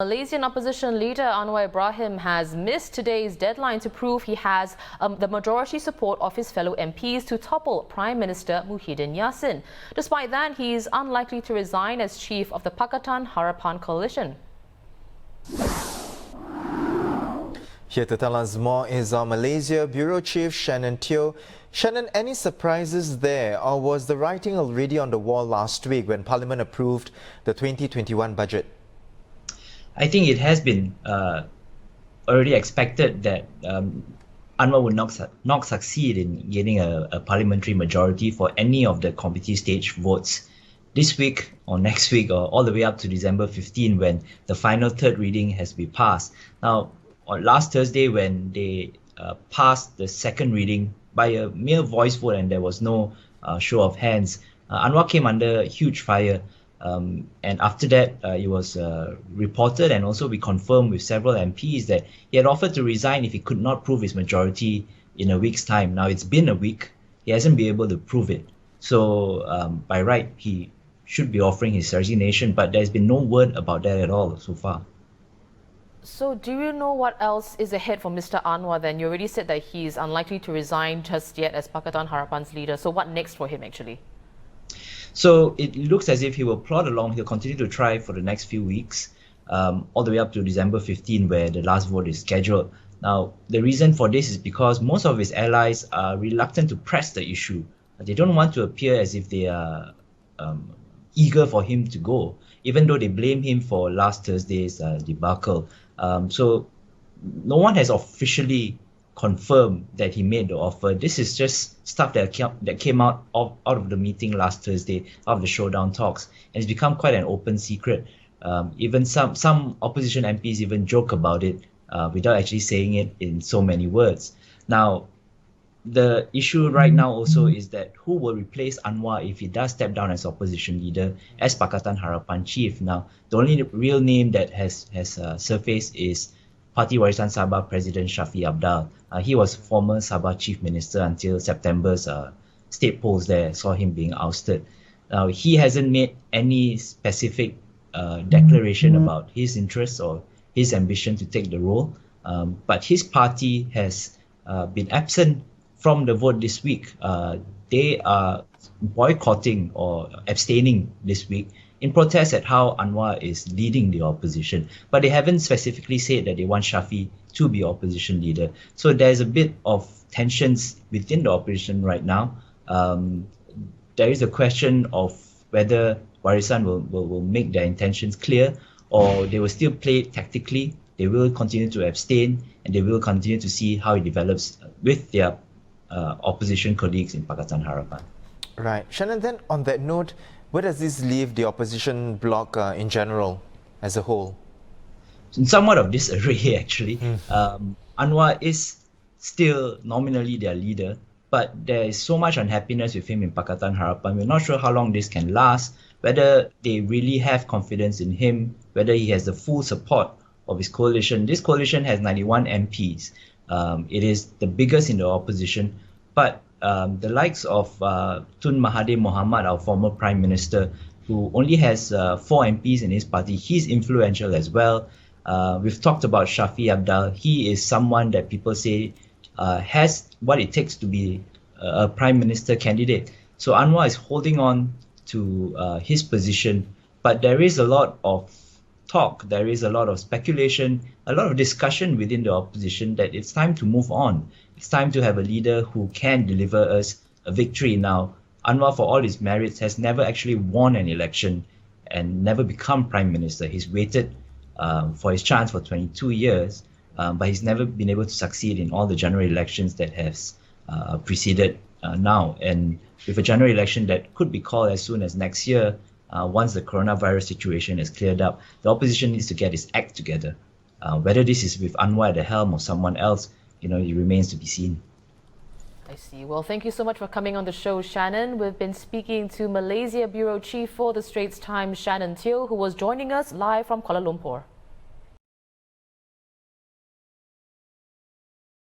Malaysian opposition leader Anwar Ibrahim has missed today's deadline to prove he has the majority support of his fellow MPs to topple Prime Minister Muhyiddin Yassin. Despite that, he is unlikely to resign as chief of the Pakatan Harapan coalition. Here to tell us more is our Malaysia Bureau Chief Shannon Teo. Shannon, any surprises there, or was the writing already on the wall last week when Parliament approved the 2021 budget? I think it has been already expected that Anwar would not succeed in getting a parliamentary majority for any of the committee stage votes this week or next week or all the way up to December 15 when the final third reading has been passed. Now, on last Thursday when they passed the second reading by a mere voice vote and there was no show of hands, Anwar came under huge fire. And after that, it was reported and also we confirmed with several MPs that he had offered to resign if he could not prove his majority in a week's time. Now, it's been a week. He hasn't been able to prove it. So, by right, he should be offering his resignation, but there's been no word about that at all so far. So, do you know what else is ahead for Mr. Anwar then? You already said that he's unlikely to resign just yet as Pakatan Harapan's leader. So, what next for him actually? So it looks as if he will plod along. He'll continue to try for the next few weeks, all the way up to December 15, where the last vote is scheduled. Now, the reason for this is because most of his allies are reluctant to press the issue. They don't want to appear as if they are eager for him to go, even though they blame him for last Thursday's debacle. So no one has officially confirm that he made the offer. This is just stuff that came out of the meeting last Thursday, out of the showdown talks, and it's become quite an open secret. Even some opposition MPs even joke about it without actually saying it in so many words. Now, the issue right now also is that who will replace Anwar if he does step down as opposition leader, as Pakatan Harapan chief. Now, the only real name that has surfaced is Parti Warisan Sabah President Shafee Apdal. He was former Sabah Chief Minister until September's state polls there saw him being ousted. Now, he hasn't made any specific declaration about his interests or his ambition to take the role, but his party has been absent from the vote this week. They are boycotting or abstaining this week in protest at how Anwar is leading the opposition. But they haven't specifically said that they want Shafee to be opposition leader. So there's a bit of tensions within the opposition right now. There is a question of whether Warisan will make their intentions clear or they will still play tactically. They will continue to abstain and they will continue to see how it develops with their opposition colleagues in Pakatan Harapan. Right. Shannon, then on that note, where does this leave the opposition bloc in general, as a whole? In somewhat of disarray, actually. Anwar is still nominally their leader, but there is so much unhappiness with him in Pakatan Harapan. We're not sure how long this can last, whether they really have confidence in him, whether he has the full support of his coalition. This coalition has 91 MPs. It is the biggest in the opposition, but the likes of Tun Mahathir Mohamad, our former Prime Minister, who only has 4 MPs in his party, he's influential as well. We've talked about Shafee Apdal. He is someone that people say has what it takes to be a Prime Minister candidate. So Anwar is holding on to his position, but there is a lot of talk, there is a lot of speculation, a lot of discussion within the opposition that it's time to move on. It's time to have a leader who can deliver us a victory. Now, Anwar, for all his merits, has never actually won an election and never become Prime Minister. He's waited for his chance for 22 years, but he's never been able to succeed in all the general elections that has preceded now. And with a general election that could be called as soon as next year, once the coronavirus situation is cleared up, the opposition needs to get its act together. Whether this is with Anwar at the helm or someone else, it remains to be seen. I see. Well, thank you so much for coming on the show, Shannon. We've been speaking to Malaysia Bureau Chief for the Straits Times, Shannon Teo, who was joining us live from Kuala Lumpur.